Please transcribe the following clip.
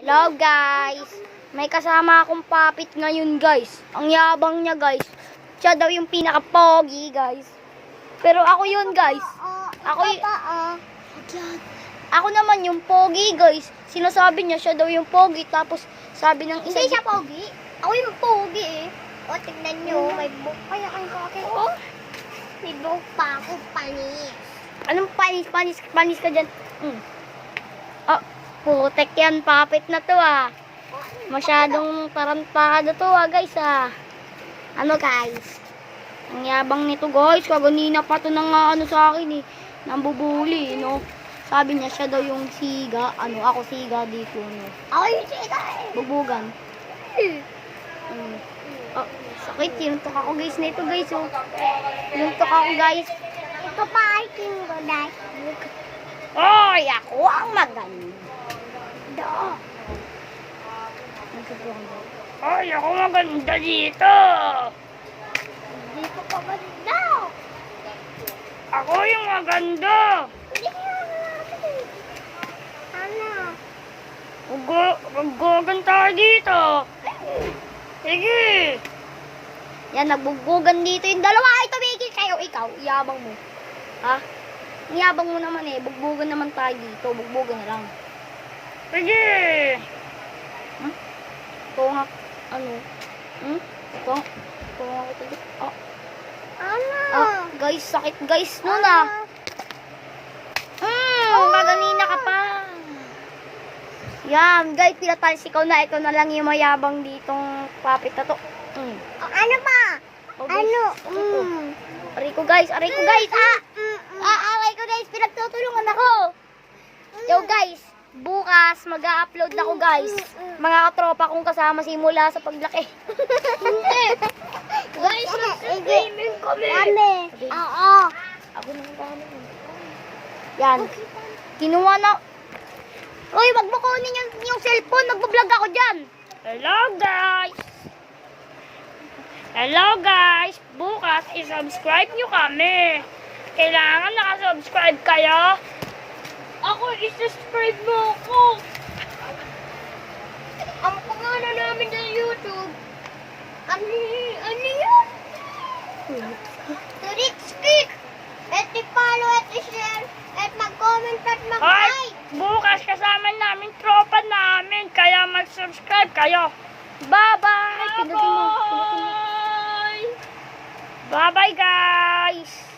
Hello guys! May kasama akong papit ngayon guys. Ang yabang niya guys. Siya daw yung pinaka-pogi guys. Pero ako yun guys. Ako naman yung pogi guys. Sinasabi niya siya daw yung pogi. Tapos sabi ng isa. Hindi siya pogi. Ako yung pogi eh. O, tignan nyo. May buhok pa yung aking ko. May buhok pa ako, panis. Anong panis? Panis ka dyan. Oh, putek yan. Papit na to ah. Masyadong tarantado to guys ah. Ano guys? Ang yabang nito guys. Kaganina pa to nang ano sa akin eh. Nambubuli no. Sabi niya siya daw yung siga. Ako siga dito no. Ako yung siga eh. Bubugan. Oh, sakit. Tinuntok ako guys nito guys oh. Tinuntok ako guys. Ito pa ay kingo dahil. Oy, ako ang maganda. Ay, ako maganda dito. Hindi ko pa maganda. Ako yung maganda. Hindi ko ano? Maggugan tayo dito. Sige. Yan, nagbugugan dito yung dalawa. Ay, tumigil kayo. Ikaw, iyabang mo. Ha? Iyabang mo naman eh. Bugbugan naman tayo dito. Bugbugan na lang. Sige. Ito nga. Ano? Ito nga ito. Oh. Ano? Guys, sakit guys nun ah. Kaganina ka pa. Yan, guys, pinatalsikaw na. Ito na lang yung mayabang ditong papit na to. Ano ba? Oh, guys. Ano? Aray ko guys. Aray ko guys. Pinagtutulungan ako. Yo guys, bukas mag-a-upload ako guys. Mga katropa kong kasama simula sa paglaki. Guys, nag-streaming kami. Oo. Ako naman kami. Yan. Kinuha na. Uy, wag mo kunin yung cellphone. Nagbablog ako dyan. Hello guys. Bukas i-subscribe nyo kami. Kailangan nakasubscribe kayo. Ako, i-subscribe mo ako. Ang pangalan namin sa YouTube. Ano yun? Turitsky. At i-follow at i-share. At mag-comment at mag-like. Bukas kasama namin tropa namin. Kaya mag-subscribe kayo. Bye-bye. Bye-bye guys.